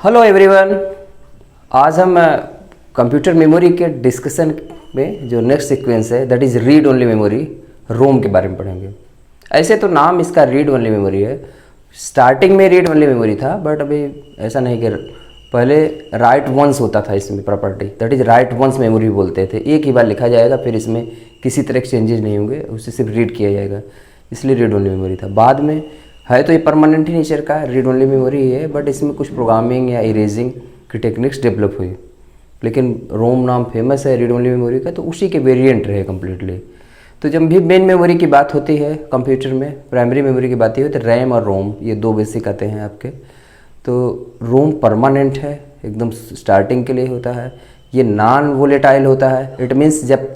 Hello everyone. आज हम computer memory के डिस्कशन में जो नेक्स्ट सीक्वेंस है that is read only memory, ROM के बारे में पढ़ेंगे। ऐसे तो नाम इसका रीड ओनली मेमोरी है, स्टार्टिंग में रीड ओनली मेमोरी था, बट अभी ऐसा नहीं कि पहले राइट वंस होता था इसमें property, that is write once memory बोलते थे। एक ही बार लिखा जाएगा, फिर इसमें किसी तरह के चेंजेस नहीं होंगे, उसे सिर्फ रीड किया जाएगा, इसलिए रीड ओनली मेमोरी था। बाद में है तो ये परमानेंट ही नेचर का रीड ओनली मेमोरी ही है, बट इसमें कुछ प्रोग्रामिंग या इरेजिंग की टेक्निक्स डेवलप हुई, लेकिन रोम नाम फेमस है रीड ओनली मेमोरी का, तो उसी के वेरिएंट रहे कम्प्लीटली। तो जब भी मेन मेमोरी की बात होती है कंप्यूटर में, प्राइमरी मेमोरी की बात होती है, तो रैम और रोम ये दो बेसिक आते हैं आपके। तो रोम परमानेंट है, एकदम स्टार्टिंग के लिए होता है, ये नॉन वोलेटाइल होता है। इट मीन्स जब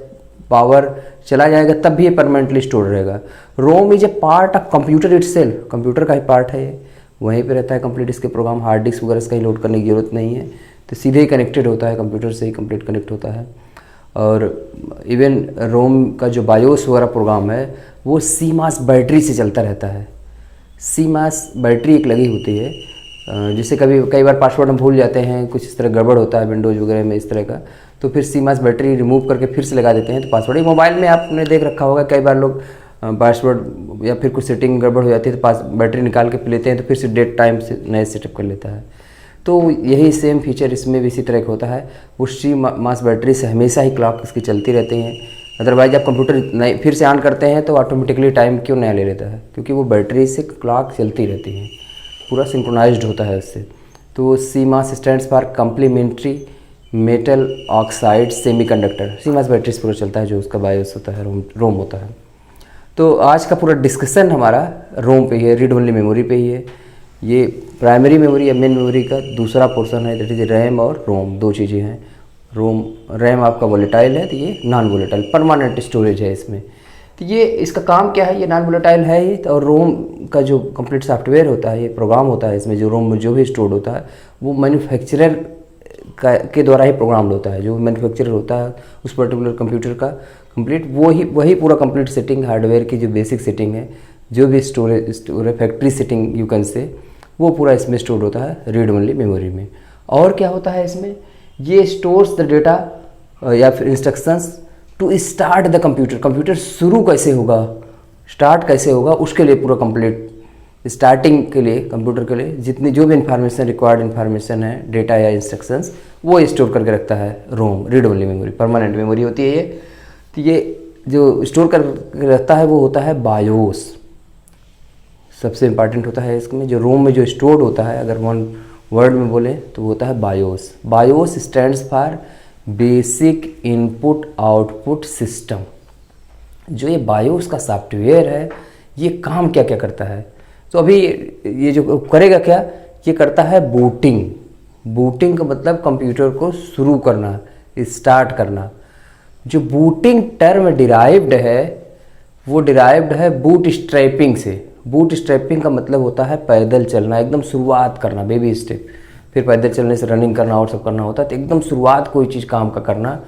पावर चला जाएगा तब भी ये परमानेंटली स्टोर रहेगा। ROM is a part of computer itself, computer का ही पार्ट है ये, वहीं पे रहता है कंप्लीट। इसके प्रोग्राम हार्ड डिस्क वगैरह से कहीं लोड करने की ज़रूरत नहीं है, तो सीधे ही कनेक्टेड होता है, कंप्यूटर से ही कंप्लीट कनेक्ट होता है। और इवन रोम का जो बायोस वगैरह प्रोग्राम है वो सीमास बैटरी से चलता रहता है। सीमास बैटरी एक लगी होती है, जिससे कई बार पासवर्ड हम भूल जाते हैं, कुछ इस तरह गड़बड़ होता है विंडोज़ वगैरह में इस तरह का, तो फिर सीमास बैटरी रिमूव करके फिर से लगा देते हैं, तो पासवर्ड मोबाइल में आपने देख रखा होगा, कई बार लोग पासवर्ड या फिर कुछ सेटिंग गड़बड़ हो जाती है तो बैटरी निकाल के फिर लेते हैं, तो फिर से डेट टाइम से नए सेटअप कर लेता है। तो यही सेम फीचर इसमें भी इसी तरह का होता है। उसी मास बैटरी से हमेशा ही क्लॉक इसकी चलती रहती है। अदरवाइज आप कंप्यूटर नए फिर से ऑन करते हैं तो ऑटोमेटिकली टाइम क्यों नया ले लेता है, क्योंकि वो बैटरी से क्लॉक चलती रहती है, पूरा सिंक्रोनाइज्ड होता है उससे। तो CMOS stands for complementary metal oxide semiconductor. CMOS battery से पूरा चलता है, जो उसका बायोस होता है, रोम होता है। तो आज का पूरा डिस्कशन हमारा रोम पे ही है, रीड ओनली मेमोरी पे ही है। ये प्राइमरी मेमोरी या मेन मेमोरी का दूसरा पोर्शन है, दैट इज रैम और रोम, दो चीज़ें हैं। रैम आपका वोलेटाइल है, तो ये नॉन वोलेटाइल परमानेंट स्टोरेज है इसमें। तो ये इसका काम क्या है, ये नॉन वोलेटाइल है ही, और रोम का जो कंप्लीट सॉफ्टवेयर होता है, ये प्रोग्राम होता है इसमें, जो रोम में जो भी स्टोर्ड होता है वो मैन्युफैक्चरर के द्वारा ही प्रोग्राम्ड होता है। जो मैन्युफैक्चरर होता है उस पर्टिकुलर कंप्यूटर का कंप्लीट वही पूरा कंप्लीट सेटिंग, हार्डवेयर की जो बेसिक सेटिंग है, जो भी storage factory setting you can say, वो पूरा इसमें स्टोर होता है रीड ओनली मेमोरी में। और क्या होता है इसमें, ये स्टोर्स द डेटा या फिर instructions to start the computer. Computer शुरू कैसे होगा, स्टार्ट कैसे होगा, उसके लिए पूरा कंप्लीट स्टार्टिंग के लिए कंप्यूटर के लिए जितनी जो भी इंफॉर्मेशन रिक्वायर्ड इंफॉर्मेशन है, डेटा या इंस्ट्रक्शंस, वो स्टोर करके रखता है ROM, read only memory, permanent memory होती है ये। तो ये जो स्टोर कर रखता है वो होता है बायोस, सबसे इंपॉर्टेंट होता है इसमें। जो रोम में जो स्टोर्ड होता है, अगर वन वर्ड में बोले तो वो होता है BIOS. BIOS stands for basic input output system. जो ये बायोस का सॉफ्टवेयर है, ये काम क्या क्या करता है, तो अभी ये जो करेगा क्या, ये करता है बूटिंग। बूटिंग का मतलब कंप्यूटर को शुरू करना, स्टार्ट करना। जो बूटिंग टर्म डिराइव्ड है, वो डिराइव्ड है बूट स्ट्रैपिंग से। बूट स्ट्रैपिंग का मतलब होता है पैदल चलना, एकदम शुरुआत करना, बेबी स्टेप। फिर पैदल चलने से रनिंग करना और सब करना होता है, तो एकदम शुरुआत कोई चीज़ काम का करना,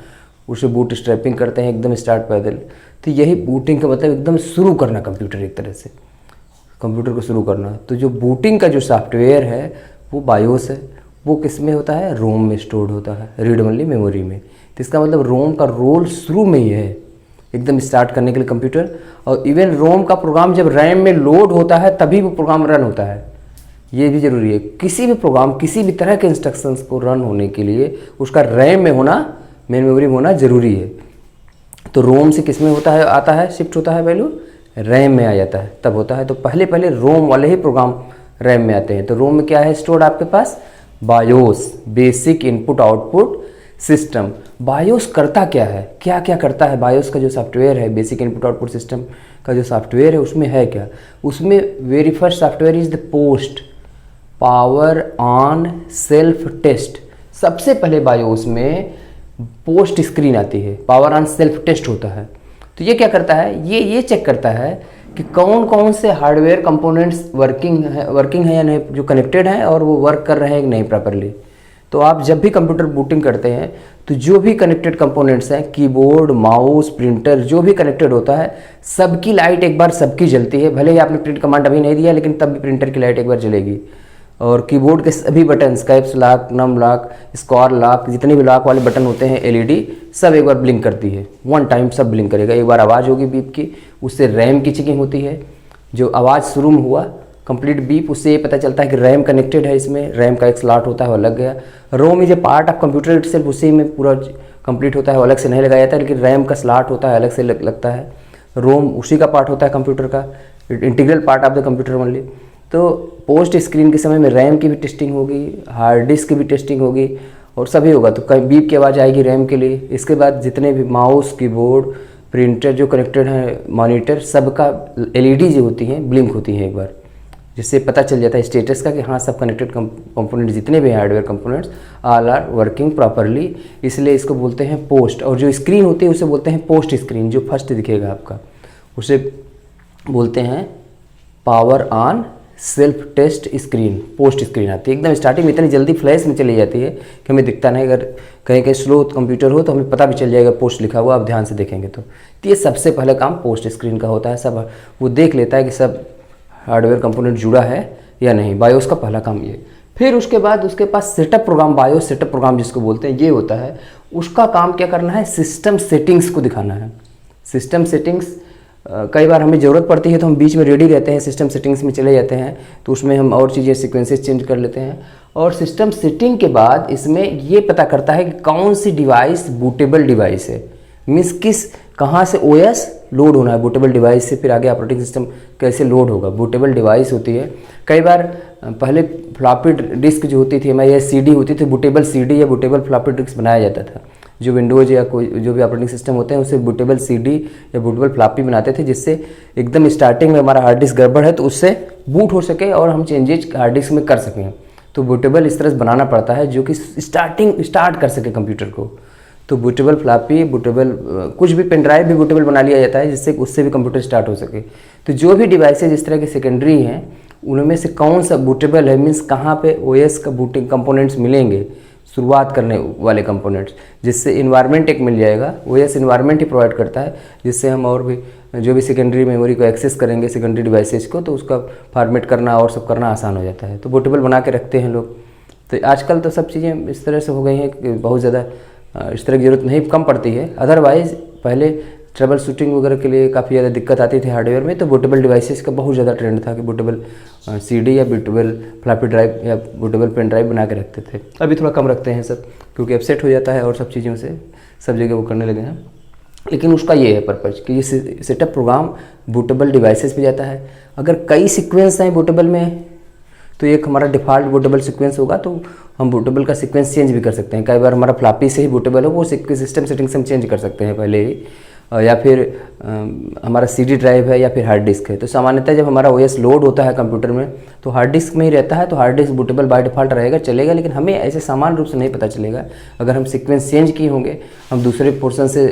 उसे बूट स्ट्रैपिंग करते हैं, एकदम स्टार्ट पैदल। तो यही बूटिंग का मतलब एकदम शुरू करना कंप्यूटर, एक तरह से कंप्यूटर को शुरू करना। तो जो बूटिंग का जो सॉफ्टवेयर है वो बायोस है, वो किस में होता है, रोम में स्टोर्ड होता है, रीड ओनली मेमोरी में। तो इसका मतलब रोम का रोल शुरू में ही है, एकदम स्टार्ट करने के लिए कंप्यूटर। और इवन रोम का प्रोग्राम जब रैम में लोड होता है तभी वो प्रोग्राम रन होता है, ये भी ज़रूरी है। किसी भी प्रोग्राम, किसी भी तरह के इंस्ट्रक्शंस को रन होने के लिए उसका रैम में होना, मेन मेमोरी में होना ज़रूरी है। तो रोम से किस में होता है, आता है, शिफ्ट होता है वैल्यू, रैम में आ जाता है, तब होता है। तो पहले रोम वाले ही प्रोग्राम रैम में आते हैं। तो रोम में क्या है स्टोर्ड आपके पास, BIOS, basic input output system. BIOS करता क्या है, क्या क्या करता है, बायोस का जो सॉफ्टवेयर है, बेसिक इनपुट आउटपुट सिस्टम का जो सॉफ्टवेयर है, उसमें है क्या, उसमें very first software is the POST power on self test. सबसे पहले बायोस में पोस्ट स्क्रीन आती है, पावर ऑन सेल्फ टेस्ट होता है। तो ये क्या करता है, ये चेक करता है कि कौन कौन से हार्डवेयर कंपोनेंट्स वर्किंग है या नहीं, जो कनेक्टेड हैं और वो वर्क कर रहे हैं कि नहीं प्रॉपरली। तो आप जब भी कंप्यूटर बूटिंग करते हैं तो जो भी कनेक्टेड कंपोनेंट्स हैं, कीबोर्ड, माउस, प्रिंटर, जो भी कनेक्टेड होता है, सबकी लाइट एक बार सबकी जलती है। भले ही आपने प्रिंट कमांड अभी नहीं दिया, लेकिन तब भी प्रिंटर की लाइट एक बार जलेगी। और कीबोर्ड के सभी buttons, caps lock, num lock, square lock, जितने भी लॉक वाले बटन होते हैं एलईडी, सब एक बार ब्लिंक करती है। वन टाइम सब ब्लिंक करेगा। एक बार आवाज़ होगी बीप की, उससे रैम की चेकिंग होती है। जो आवाज़ शुरू में हुआ कंप्लीट बीप, उससे ये पता चलता है कि रैम कनेक्टेड है, इसमें रैम का एक स्लॉट होता है वो अलग गया। ROM is a part of computer itself, उसी में पूरा कंप्लीट होता है, वो अलग से नहीं लगाया जाता है, लेकिन रैम का स्लॉट होता है अलग से लगता है। रोम उसी का पार्ट होता है कंप्यूटर का, integral part of the computer only. तो पोस्ट स्क्रीन के समय में रैम की भी टेस्टिंग होगी, हार्ड डिस्क की भी टेस्टिंग होगी और सभी होगा। तो कहीं बीप की आवाज़ आएगी रैम के लिए। इसके बाद जितने भी माउस, कीबोर्ड, प्रिंटर जो कनेक्टेड हैं, मॉनिटर, सबका एलईडी जो होती हैं ब्लिंक होती हैं एक बार, जिससे पता चल जाता है स्टेटस का कि हाँ सब कनेक्टेड कंपोनेंट जितने भी hardware components all are working properly. इसलिए इसको बोलते हैं पोस्ट। और जो स्क्रीन होती है उसे बोलते हैं पोस्ट स्क्रीन, जो फर्स्ट दिखेगा आपका उसे बोलते हैं power on self test screen. POST screen आती है एकदम स्टार्टिंग में, इतनी जल्दी फ्लैश में चली जाती है कि हमें दिखता नहीं। अगर कहीं कहीं स्लो कंप्यूटर हो तो हमें पता भी चल जाएगा पोस्ट लिखा हुआ, आप ध्यान से देखेंगे तो ये सबसे पहले काम पोस्ट स्क्रीन का होता है। सब वो देख लेता है कि सब हार्डवेयर कंपोनेंट जुड़ा है या नहीं, बायोस का पहला काम ये। फिर उसके बाद उसके पास setup program, BIOS setup program जिसको बोलते हैं, ये होता है। उसका काम क्या करना है, सिस्टम सेटिंग्स को दिखाना है। सिस्टम सेटिंग्स कई बार हमें ज़रूरत पड़ती है तो हम बीच में रेडी रहते हैं, सिस्टम सेटिंग्स में चले जाते हैं, तो उसमें हम और चीज़ें सीक्वेंसेस चेंज कर लेते हैं। और सिस्टम सेटिंग के बाद इसमें ये पता करता है कि कौन सी डिवाइस बूटेबल डिवाइस है, मीन्स कहाँ से ओएस लोड होना है बूटेबल डिवाइस से, फिर आगे ऑपरेटिंग सिस्टम कैसे लोड होगा। बूटेबल डिवाइस होती है, कई बार पहले फ्लॉपी डिस्क जो होती थी या सीडी होती थी, बूटेबल सीडी या बूटेबल फ्लॉपी डिस्क बनाया जाता था। जो विंडोज़ या कोई जो भी ऑपरेटिंग सिस्टम होते हैं उसे बूटेबल सीडी या बूटेबल फ्लॉपी बनाते थे, जिससे एकदम स्टार्टिंग में हमारा हार्ड डिस्क गड़बड़ है तो उससे बूट हो सके और हम चेंजेज हार्ड डिस्क में कर सकें। तो बूटेबल इस तरह से बनाना पड़ता है जो कि स्टार्ट कर सके कंप्यूटर को। तो बूटेबल फ्लॉपी, बूटेबल कुछ भी पेन ड्राइव भी बूटेबल बना लिया जाता है जिससे उससे भी कंप्यूटर स्टार्ट हो सके। तो जो भी डिवाइसेज इस तरह के सेकेंडरी हैं उनमें से कौन सा बूटेबल है, मीन्स कहाँ पे ओएस का बूटिंग कंपोनेंट्स मिलेंगे, शुरुआत करने वाले कंपोनेंट्स, जिससे इन्वायरमेंट एक मिल जाएगा। ओएस इन्वायरमेंट ही प्रोवाइड करता है, जिससे हम और भी जो भी सेकेंडरी मेमोरी को एक्सेस करेंगे सेकेंडरी डिवाइसेज को, तो उसका फॉर्मेट करना और सब करना आसान हो जाता है। तो बूटेबल बना के रखते हैं लोग। तो आजकल तो सब चीज़ें इस तरह से हो गई हैं कि बहुत ज़्यादा इस तरह की ज़रूरत नहीं, कम पड़ती है। अदरवाइज़ पहले ट्रबल शूटिंग वगैरह के लिए काफ़ी ज़्यादा दिक्कत आती थी हार्डवेयर में, तो बूटेबल डिवाइसेस का बहुत ज़्यादा ट्रेंड था कि बूटेबल सीडी या बूटेबल फ्लॉपी ड्राइव या बूटेबल पेन ड्राइव बना के रखते थे। अभी थोड़ा कम रखते हैं सब, क्योंकि अपसेट हो जाता है और सब चीज़ों से सब जगह वो करने लगे हैं। लेकिन उसका ये है पर्पज़ कि ये सेटअप प्रोग्राम बूटेबल डिवाइसेस पे जाता है। अगर कई सीक्वेंस हैं बूटेबल में तो एक हमारा डिफ़ॉल्ट बूटेबल सीक्वेंस होगा, तो हम बूटेबल का सीक्वेंस चेंज भी कर सकते हैं। कई बार हमारा फ्लॉपी से ही बूटेबल हो, वो सिस्टम सेटिंग्स हम चेंज कर सकते हैं पहले ही। या फिर हमारा सीडी ड्राइव है या फिर हार्ड डिस्क है, तो सामान्यतः जब हमारा ओएस लोड होता है कंप्यूटर में तो हार्ड डिस्क में ही रहता है, तो hard disk bootable by default रहेगा, चलेगा। लेकिन हमें ऐसे सामान्य रूप से नहीं पता चलेगा। अगर हम सीक्वेंस चेंज किए होंगे, हम दूसरे पोर्शन से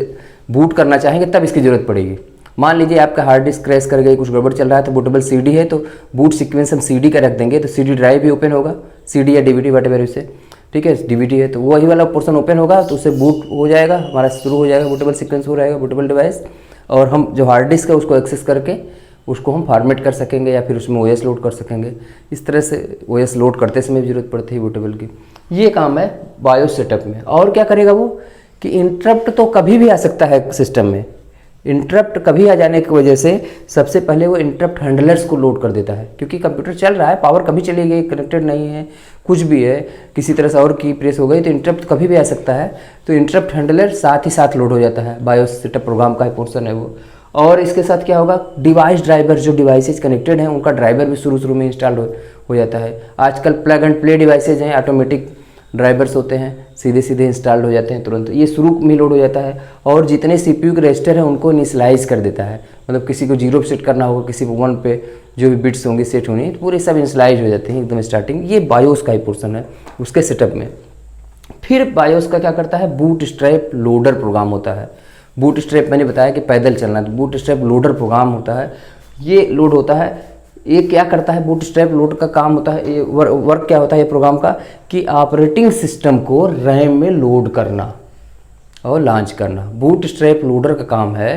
बूट करना चाहेंगे, तब इसकी ज़रूरत पड़ेगी। मान लीजिए आपका हार्ड डिस्क क्रैश कर गई, कुछ गड़बड़ चल रहा है, तो बूटेबल सीडी है तो बूट सीक्वेंस हम सीडी का रख देंगे, तो सीडी ड्राइव भी ओपन होगा, सीडी या डीवीडी वटेवर उससे, ठीक है, डीवीडी है तो वही वाला पोर्शन ओपन होगा, तो उससे बूट हो जाएगा, हमारा शुरू हो जाएगा, बूटेबल सीक्वेंस हो रहेगा, बूटेबल डिवाइस। और हम जो हार्ड डिस्क है उसको एक्सेस करके उसको हम फॉर्मेट कर सकेंगे या फिर उसमें ओएस लोड कर सकेंगे। इस तरह से ओएस लोड करते समय भी जरूरत पड़ती है बूटेबल की। ये काम है बायोस सेटअप में। और क्या करेगा वो कि इंटरप्ट तो कभी भी आ सकता है सिस्टम में। इंटरप्ट कभी आ जाने की वजह से सबसे पहले वो इंटरप्ट हैंडलर्स को लोड कर देता है, क्योंकि कंप्यूटर चल रहा है, पावर कभी चली गई, कनेक्टेड नहीं है, कुछ भी है, किसी तरह से और की प्रेस हो गई तो इंटरप्ट कभी भी आ सकता है। तो इंटरप्ट हैंडलर साथ ही साथ लोड हो जाता है, बायोस सेटअप प्रोग्राम का पोर्शन है वो। और इसके साथ क्या होगा, डिवाइस ड्राइवर, जो डिवाइसेज कनेक्टेड हैं उनका ड्राइवर भी शुरू में इंस्टॉल हो जाता है। आजकल प्लग एंड प्ले डिवाइसेज हैं, ऑटोमेटिक ड्राइवर्स होते हैं, सीधे इंस्टॉल्ड हो जाते हैं तुरंत, ये शुरू में लोड हो जाता है। और जितने सीपीयू के रजिस्टर हैं उनको इनिशियलाइज कर देता है, मतलब किसी को 0 पे सेट करना होगा, किसी को 1 पे जो भी बिट्स होंगे सेट होनी, तो पूरे सब इनिशियलाइज हो जाते हैं एकदम स्टार्टिंग। ये बायोस का ही पोर्शन है उसके सेटअप में। फिर बायोस का क्या करता है, बूट स्ट्रैप लोडर प्रोग्राम होता है। बूट स्ट्रैप मैंने बताया कि पैदल चलना, तो बूट स्ट्रैप लोडर प्रोग्राम होता है, ये लोड होता है। ये क्या करता है, बूट स्ट्रैप लोड का काम होता है, ये वर्क क्या होता है ये प्रोग्राम का, कि ऑपरेटिंग सिस्टम को रैम में लोड करना और लॉन्च करना। बूट स्ट्रैप लोडर का काम है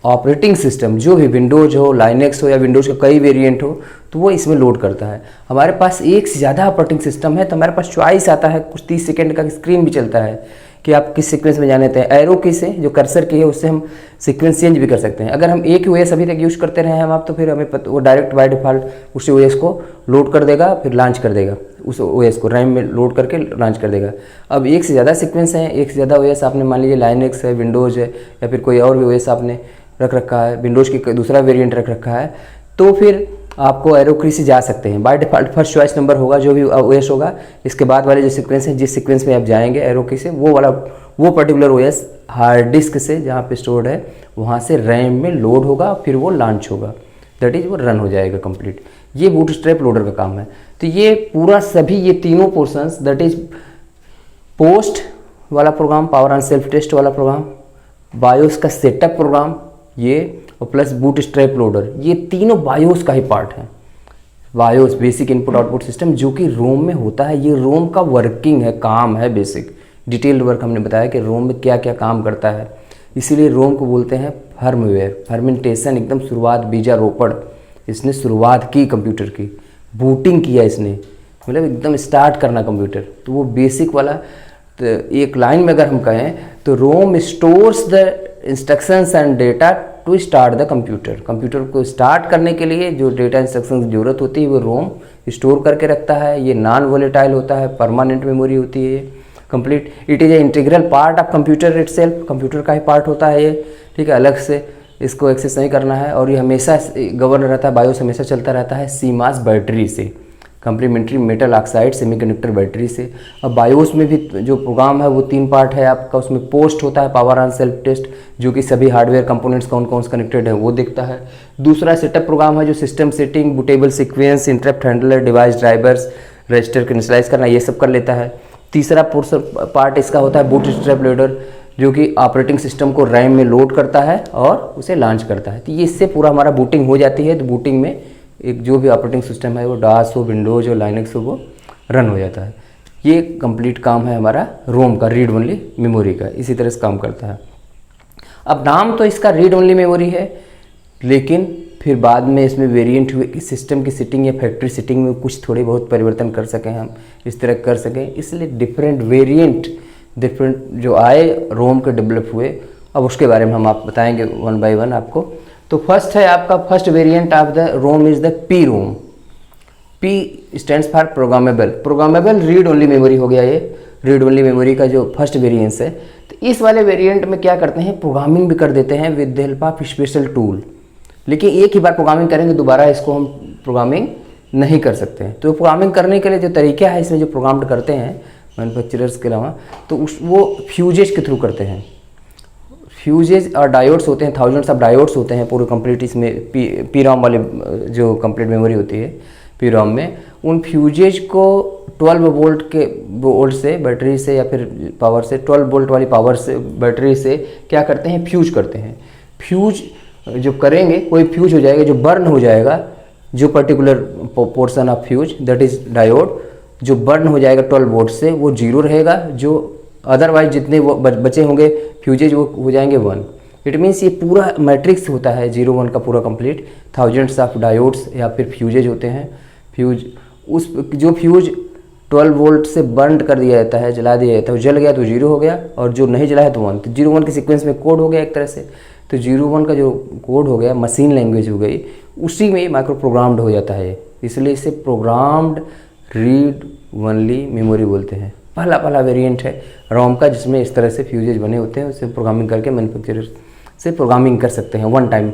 ऑपरेटिंग सिस्टम जो भी विंडोज हो, लाइनेक्स हो या विंडोज का कई वेरिएंट हो, तो वो इसमें लोड करता है। हमारे पास एक से ज़्यादा ऑपरेटिंग सिस्टम है तो हमारे पास चॉइस आता है, कुछ 30 सेकंड का स्क्रीन भी चलता है कि आप किस सीक्वेंस में जाने देते हैं। एरो की से जो कर्सर की है उससे हम सीक्वेंस चेंज भी कर सकते हैं। अगर हम एक ही ओएस अभी तक यूज़ करते रहे हम आप, तो फिर हमें वो डायरेक्ट बाय डिफ़ॉल्ट उसी ओएस को लोड कर देगा, फिर लॉन्च कर देगा, उस ओएस को रैम में लोड करके लॉन्च कर देगा। अब एक से ज़्यादा सीक्वेंस हैं, एक से ज़्यादा ओएस आपने मान लीजिए लाइनेक्स है, विंडोज़ है या फिर कोई और भी ओएस आपने रख रखा है, विंडोज़ की दूसरा वेरिएंट रख रखा है, तो फिर आपको एरो की से जा सकते हैं। By default first choice number होगा जो भी ओएस होगा, इसके बाद वाले जो सीक्वेंस हैं जिस सीक्वेंस में आप जाएंगे एरो की से, वो वाला वो पर्टिकुलर ओएस हार्ड डिस्क से जहाँ पे स्टोर्ड है वहाँ से रैम में लोड होगा, फिर वो लॉन्च होगा, दैट इज़ वो रन हो जाएगा कंप्लीट। ये बूटस्ट्रैप लोडर का काम है। तो ये पूरा सभी ये तीनों पोर्शंस, दैट इज पोस्ट वाला प्रोग्राम, पावर एंड सेल्फ टेस्ट वाला प्रोग्राम, बायोस का सेटअप प्रोग्राम ये, और प्लस बूटस्ट्रैप लोडर, ये तीनों बायोस का ही पार्ट है। BIOS basic input output system जो कि रोम में होता है, ये रोम का वर्किंग है, काम है, बेसिक डिटेल्ड वर्क हमने बताया कि रोम में क्या क्या काम करता है। इसीलिए रोम को बोलते हैं फर्मवेयर, फर्मेंटेशन, एकदम शुरुआत, बीजारोपण इसने शुरुआत की कंप्यूटर की, बूटिंग किया इसने, मतलब एकदम स्टार्ट करना कंप्यूटर। तो वो बेसिक वाला, तो एक लाइन में अगर हम कहें तो ROM stores the instructions and data to start the computer. Computer को स्टार्ट करने के लिए जो डेटा इंस्ट्रक्शंस की जरूरत होती है वो रोम स्टोर करके रखता है। ये नॉन वोलेटाइल होता है, परमानेंट मेमोरी होती है complete. It is a integral part of computer itself, computer का ही पार्ट होता है ये, ठीक है, अलग से इसको एक्सेस नहीं करना है। और ये हमेशा गवर्न रहता है, बायोस हमेशा चलता रहता है सीमास बैटरी से, complementary metal oxide semiconductor battery से। अब बायोस में भी जो प्रोग्राम है वो 3 पार्ट है आपका, उसमें पोस्ट होता है, पावर एंड सेल्फ टेस्ट, जो कि सभी हार्डवेयर कंपोनेंट्स कौन कौन से कनेक्टेड है वो देखता है। दूसरा सेटअप प्रोग्राम है जो system setting, bootable sequence, interrupt handler, device drivers, register को इनिशियलाइज करना, ये सब कर लेता है। तीसरा पार्ट इसका होता है बूटस्ट्रैप लोडर, जो कि ऑपरेटिंग सिस्टम को रैम में लोड करता है और उसे लॉन्च करता है। तो ये इससे पूरा हमारा बूटिंग हो जाती है। तो बूटिंग में एक जो भी ऑपरेटिंग सिस्टम है वो डास हो, विंडोज हो, लाइनेक्स हो, वो रन हो जाता है। ये कंप्लीट काम है हमारा रोम का, रीड ओनली मेमोरी का, इसी तरह से काम करता है। अब नाम तो इसका रीड ओनली मेमोरी है, लेकिन फिर बाद में इसमें वेरिएंट हुए कि सिस्टम की सेटिंग या फैक्ट्री सेटिंग में कुछ थोड़े बहुत परिवर्तन कर सकें, हम इस तरह कर सकें, इसलिए डिफरेंट वेरिएंट डिफरेंट जो आए रोम के डेवलप हुए। अब उसके बारे में हम आप बताएंगे वन बाय वन आपको। तो फर्स्ट है आपका, first variant of the ROM is the P ROM. P stands for programmable, programmable read only memory हो गया ये, रीड ओनली मेमोरी का जो फर्स्ट वेरिएंस है। तो इस वाले वेरिएंट में क्या करते हैं, प्रोग्रामिंग भी कर देते हैं with the help of special tool. लेकिन एक ही बार प्रोग्रामिंग करेंगे, दोबारा इसको हम प्रोग्रामिंग नहीं कर सकते हैं। तो प्रोग्रामिंग करने के लिए जो तरीका है इसमें जो प्रोग्राम करते हैं मैन्युफैक्चरर्स के अलावा, तो वो फ्यूजेज के थ्रू करते हैं। फ्यूजेज और डायोड्स होते हैं, थाउजेंड्स ऑफ डायोड्स होते हैं पूरे कंप्लीट इसमें पी रोम वाले जो कंप्लीट मेमोरी होती है पी रोम में। उन फ्यूजेज को 12 वोल्ट के वोल्ट से बैटरी से या फिर पावर से 12 वोल्ट वाली पावर से बैटरी से क्या करते हैं, फ्यूज करते हैं। फ्यूज जो करेंगे, कोई फ्यूज हो जाएगा जो बर्न हो जाएगा, जो particular portion of fuse that is diode जो बर्न हो जाएगा 12 वोल्ट से, वो 0 रहेगा। जो अदरवाइज जितने वो बचे होंगे फ्यूजेज वो हो जाएंगे 1। इट मीन्स ये पूरा मैट्रिक्स होता है 0 1 का पूरा कंप्लीट, थाउजेंड्स ऑफ डायोड्स या फिर फ्यूजेज होते हैं। फ्यूज उस जो फ्यूज 12 वोल्ट से बर्न कर दिया जाता है, जला दिया जाता है, वो जल गया तो 0 हो गया, और जो नहीं जला है तो 1। तो 0 1 के सीक्वेंस में कोड हो गया एक तरह से। तो 0 1 का जो कोड हो गया मशीन लैंग्वेज हो गई, उसी में माइक्रो प्रोग्राम्ड हो जाता है, इसलिए इसे प्रोग्राम्ड रीड ओनली मेमोरी बोलते हैं। पहला वेरिएंट है रोम का जिसमें इस तरह से फ्यूजेज बने होते हैं, उससे प्रोग्रामिंग करके मैन्युफैक्चरर से प्रोग्रामिंग कर सकते हैं, वन टाइम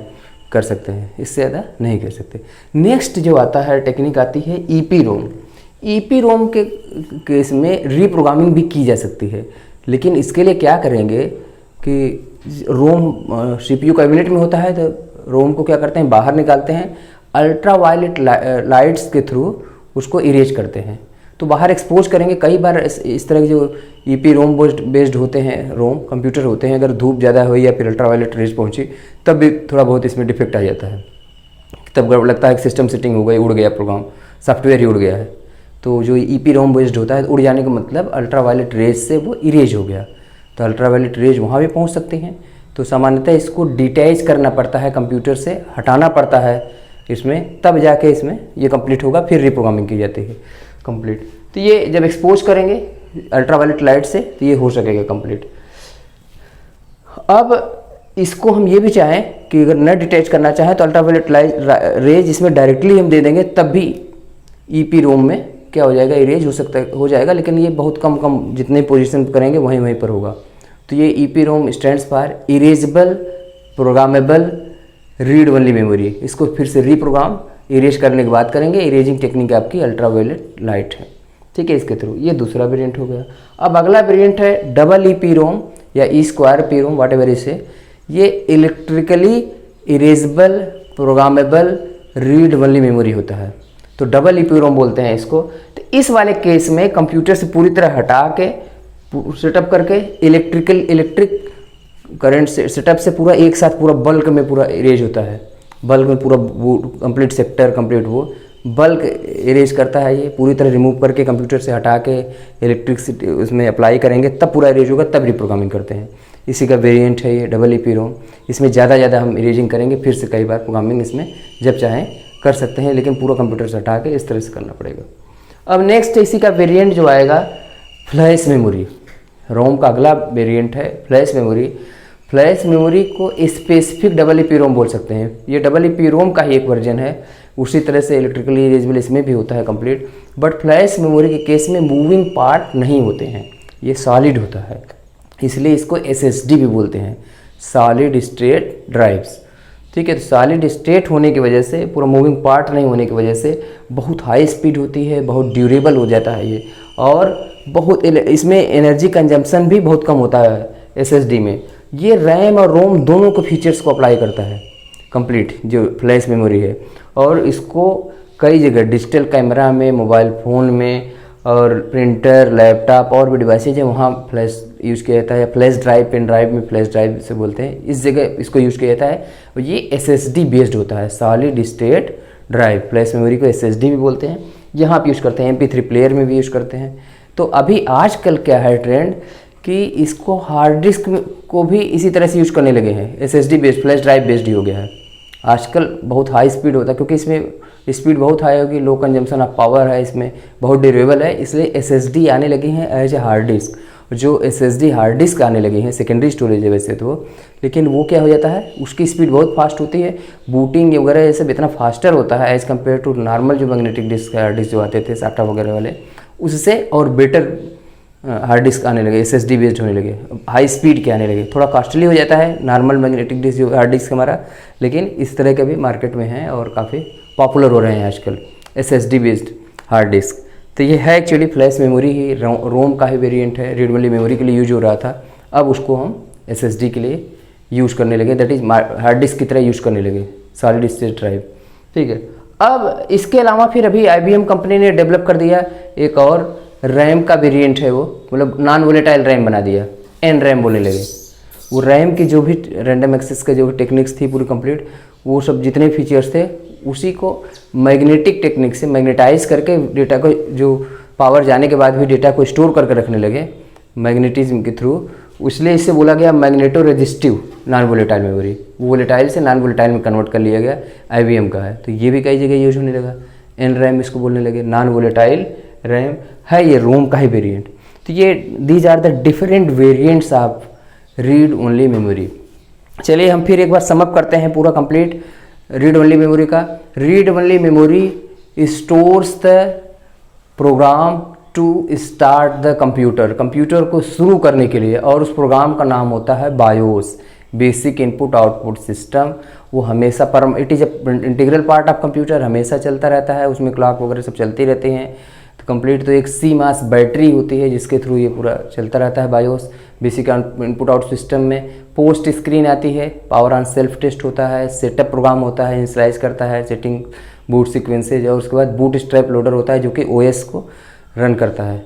कर सकते हैं, इससे ज़्यादा नहीं कर सकते। नेक्स्ट जो आता है टेक्निक आती है ईपी रोम। ईपी रोम के केस में रीप्रोग्रामिंग भी की जा सकती है, लेकिन इसके लिए क्या करेंगे कि रोम सीपीयू कैबिनेट में होता है, तो रोम को क्या करते हैं, बाहर निकालते हैं, अल्ट्रा वायलेट लाइट्स के थ्रू उसको इरेज करते हैं। तो बाहर एक्सपोज करेंगे। कई बार इस तरह के जो ईपी रोम बेस्ड होते हैं रोम कंप्यूटर होते हैं, अगर धूप ज़्यादा हुई या फिर अल्ट्रा वायलेट रेज पहुंची तब भी थोड़ा बहुत इसमें डिफेक्ट आ जाता है, तब लगता है कि सिस्टम सेटिंग हो गई, उड़ गया प्रोग्राम, सॉफ्टवेयर ही उड़ गया है। तो जो ईपी रोम बेस्ड होता है, उड़ जाने का मतलब अल्ट्रा वायलेट रेज से वो इरेज हो गया। तो अल्ट्रा वायलेट रेज वहाँ भी पहुँच सकती हैं, तो सामान्यतः इसको डिटैच करना पड़ता है, कंप्यूटर से हटाना पड़ता है इसमें, तब जाके इसमें ये कंप्लीट होगा, फिर रिप्रोग्रामिंग की जाती है कंप्लीट। तो ये जब एक्सपोज करेंगे अल्ट्रावायलेट लाइट से तो ये हो सकेगा कंप्लीट। अब इसको हम ये भी चाहें कि अगर न डिटैच करना चाहें तो अल्ट्रावायलेट लाइट रेज इसमें डायरेक्टली हम दे देंगे, तब भी ईपी रोम में क्या हो जाएगा, इरेज हो जाएगा, लेकिन ये बहुत कम जितने पोजीशन करेंगे वहीं पर होगा। तो ये EP Rome stands for erasable programmable read only memory. इसको फिर से रीप्रोग्राम इरेज करने की बात करेंगे। इरेजिंग टेक्निक आपकी अल्ट्रावायलेट लाइट है, ठीक है, इसके थ्रू। ये दूसरा वेरिएंट हो गया। अब अगला वेरिएंट है डबल ईपी रोम या ई स्क्वायर पी रोम, वाट एवर इसे। ये electrically erasable programmable read only memory होता है, तो डबल ईपी रोम बोलते हैं इसको। तो इस वाले केस में कंप्यूटर से पूरी तरह हटा के सेटअप करके इलेक्ट्रिक करंट से सेटअप से पूरा एक साथ पूरा बल्क में पूरा इरेज होता है, बल्क में पूरा वो कंप्लीट सेक्टर कंप्लीट वो बल्क इरेज करता है। ये पूरी तरह रिमूव करके कंप्यूटर से हटा के इलेक्ट्रिसिटी उसमें अप्लाई करेंगे, तब पूरा इरेज होगा, तब रिप्रोग्रामिंग करते हैं। इसी का वेरिएंट है ये डबल ईपी रोम। इसमें ज़्यादा हम इरेजिंग करेंगे, फिर से कई बार प्रोग्रामिंग इसमें जब चाहें कर सकते हैं, लेकिन पूरा कंप्यूटर से हटा के इस तरह से करना पड़ेगा। अब नेक्स्ट इसी का वेरिएंट जो आएगा फ्लैश मेमोरी। रोम का अगला वेरिएंट है फ्लैश मेमोरी। फ्लैश मेमोरी को स्पेसिफिक डबल ईपी रोम बोल सकते हैं। ये डबल ईपी रोम का ही एक वर्जन है। उसी तरह से इलेक्ट्रिकली इरेजेबल इसमें भी होता है कंप्लीट, बट फ्लैश मेमोरी के केस में मूविंग पार्ट नहीं होते हैं, ये सॉलिड होता है, इसलिए इसको एसएसडी भी बोलते हैं, सॉलिड स्टेट ड्राइव्स। ठीक है, तो सॉलिड स्टेट होने की वजह से, पूरा मूविंग पार्ट नहीं होने की वजह से बहुत हाई स्पीड होती है, बहुत ड्यूरेबल हो जाता है ये, और बहुत इसमें एनर्जी कंजम्पशन भी बहुत कम होता है एसएसडी में। ये रैम और रोम दोनों को फीचर्स को अप्लाई करता है कंप्लीट, जो फ्लैश मेमोरी है। और इसको कई जगह डिजिटल कैमरा में, मोबाइल फ़ोन में, और प्रिंटर, लैपटॉप और भी डिवाइसेज है वहाँ फ्लैश यूज़ किया जाता है, या फ्लैश ड्राइव, पेन ड्राइव में फ्लैश ड्राइव से बोलते हैं, इस जगह इसको यूज़ किया जाता है। और ये एसएसडी बेस्ड होता है, solid state drive. Flash memory को एसएसडी भी बोलते हैं, यहाँ आप यूज़ करते हैं, MP3 प्लेयर में भी यूज़ करते हैं। तो अभी आजकल क्या है ट्रेंड कि इसको हार्ड डिस्क को भी इसी तरह से यूज़ करने लगे हैं, SSD based, flash drive based ही हो गया है। आजकल बहुत हाई स्पीड होता है, क्योंकि इसमें स्पीड बहुत हाई होगी, लो कंजम्पशन ऑफ पावर है, इसमें बहुत ड्यूरेबल है, इसलिए एसएसडी आने लगी हैं एज ए हार्ड डिस्क। जो एसएसडी हार्ड डिस्क आने लगी हैं, सेकेंडरी स्टोरेज है वैसे तो, लेकिन वो क्या हो जाता है, उसकी स्पीड बहुत फास्ट होती है, बूटिंग वगैरह ये सब इतना फास्टर होता है एज़ कम्पेयर टू नॉर्मल जो मैग्नेटिक डिस्क हार्ड डिस्क जो आते थे साटा वगैरह वाले, उससे और बेटर हार्ड डिस्क आने लगे, एसएसडी बेस्ड होने लगे, हाई स्पीड के आने लगे। थोड़ा कॉस्टली हो जाता है नॉर्मल मैग्नेटिक डिस्क जो हार्ड डिस्क हमारा, लेकिन इस तरह के भी मार्केट में हैं और काफ़ी पॉपुलर हो रहे हैं आजकल एसएसडी बेस्ड हार्ड डिस्क। तो ये है एक्चुअली फ्लैश मेमोरी ही, रोम का ही वेरिएंट है, रीड ओनली मेमोरी के लिए यूज हो रहा था, अब उसको हम एसएसडी के लिए यूज़ करने लगे, दैट इज़ हार्ड डिस्क की तरह यूज़ करने लगे, सॉलिड स्टेट ड्राइव। ठीक है, अब इसके अलावा फिर अभी IBM कंपनी ने डेवलप कर दिया एक और रैम का वेरिएंट है, वो मतलब नॉन वोलेटाइल रैम बना दिया, एन रैम बोलने लगे। वो रैम की जो भी रैंडम एक्सेस का जो टेक्निक्स थी पूरी कंप्लीट, वो सब जितने फीचर्स थे उसी को मैग्नेटिक टेक्निक से मैग्नेटाइज करके डेटा को, जो पावर जाने के बाद भी डेटा को स्टोर करके रखने लगे मैग्नेटिज्म के थ्रू, इसलिए इससे बोला गया magneto resistive non volatile memory. Volatile से नॉन वोलेटाइल में कन्वर्ट कर लिया गया, IBM का है। तो ये भी कई जगह यूज होने लगा, एन रैम इसको बोलने लगे, नॉन वोलेटाइल रैम है, ये रोम का ही वेरिएंट। तो ये these are the different variants of read only memory. चलिए हम फिर एक बार समअप करते हैं पूरा कंप्लीट रीड ओनली मेमोरी का। Read only memory stores the program to start the computer, computer को शुरू करने के लिए, और उस प्रोग्राम का नाम होता है BIOS, basic input output system. वो हमेशा it is integral part of computer, हमेशा चलता रहता है, उसमें क्लॉक वगैरह सब चलते रहते हैं। तो कंप्लीट तो एक CMOS बैटरी होती है जिसके थ्रू ये पूरा चलता रहता है BIOS, basic input out system में। पोस्ट स्क्रीन आती है, पावर ऑन सेल्फ टेस्ट होता है, सेटअप प्रोग्राम होता है, इनिशियलाइज करता है, सेटिंग बूट सीक्वेंसेज, और उसके बाद बूट स्ट्रैप लोडर होता है जो कि OS को रन करता है,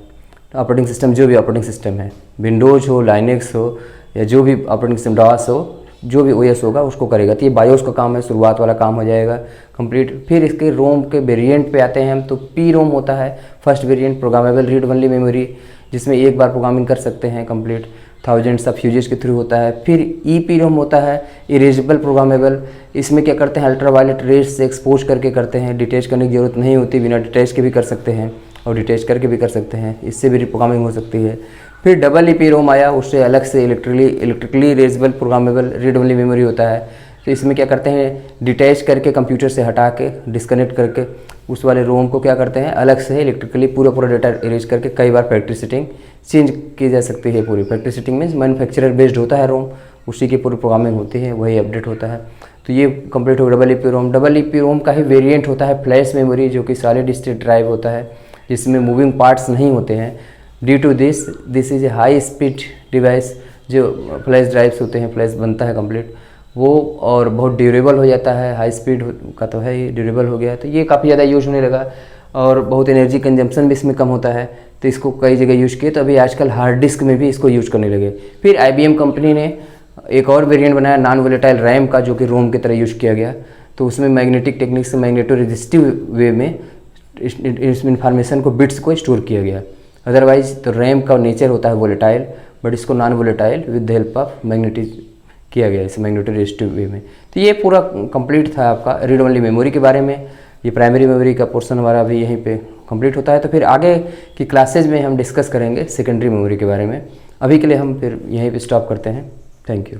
ऑपरेटिंग सिस्टम जो भी ऑपरेटिंग सिस्टम है, विंडोज हो, लाइनेक्स हो, या जो भी ऑपरेटिंग सिस्टम डॉस हो, जो भी OS होगा उसको करेगा। तो ये बायोस का काम है, शुरुआत वाला काम हो जाएगा कंप्लीट। फिर इसके रोम के वेरिएंट पे आते हैं हम, तो पी रोम होता है first variant, programmable read only memory, जिसमें एक बार प्रोग्रामिंग कर सकते हैं कंप्लीट। थाउजेंड्स ऑफ यूजेस के थ्रू होता है। फिर EEPROM होता है, इरेजेबल प्रोग्रामेबल। इसमें क्या करते हैं, अल्ट्रावायलेट रेज से एक्सपोज करके करते हैं, डिटेच करने की ज़रूरत नहीं होती, बिना डिटेच के भी कर सकते हैं और डिटेच करके भी कर सकते हैं, इससे भी रिप्रोग्रामिंग हो सकती है। फिर डबल EEPROM आया, उससे अलग से electrically erasable programmable read only memory होता है। तो इसमें क्या करते हैं, डिटैच करके कंप्यूटर से हटा के डिस्कनेक्ट करके उस वाले रोम को क्या करते हैं, अलग से इलेक्ट्रिकली पूरा डेटा इरेज करके कई बार फैक्ट्री सेटिंग चेंज की जा सकती है। पूरी factory setting means manufacturer based होता है रोम, उसी की पूरी प्रोग्रामिंग होती है, वही अपडेट होता है। तो ये कंप्लीट हो डबल EEPROM। डबल EEPROM का ही वेरिएंट होता है फ्लैश मेमोरी, जो कि सॉलिड स्टेट ड्राइव होता है, जिसमें मूविंग पार्ट्स नहीं होते हैं। Due to this is a high speed device. जो फ्लैश ड्राइव्स होते हैं, फ्लैश बनता है कंप्लीट वो, और बहुत ड्यूरेबल हो जाता है, हाई स्पीड का तो है ही, ड्यूरेबल हो गया है, तो ये काफ़ी ज़्यादा यूज होने लगा और बहुत एनर्जी कंजम्पशन भी इसमें कम होता है, तो इसको कई जगह यूज किए। तो अभी आजकल हार्ड डिस्क में भी इसको यूज करने लगे। फिर IBM कंपनी ने एक और वेरिएंट बनाया नॉन वोलेटाइल रैम का, जो कि रोम की तरह यूज किया गया। तो उसमें मैग्नेटिक टेक्निक से मैग्नेटो रेजिस्टिव वे में इस इंफॉर्मेशन को, बिट्स को स्टोर किया गया। अदरवाइज तो रैम का नेचर होता है वोलेटाइल, बट इसको non volatile with the help of magnetic किया गया, इसे मैग्नेटो रेजिस्टिव वे में। तो ये पूरा कंप्लीट था आपका रीड ओनली मेमोरी के बारे में। ये प्राइमरी मेमोरी का पोर्शन हमारा अभी यहीं पे कंप्लीट होता है। तो फिर आगे की क्लासेज में हम डिस्कस करेंगे सेकेंडरी मेमोरी के बारे में। अभी के लिए हम फिर यहीं पे स्टॉप करते हैं। Thank you.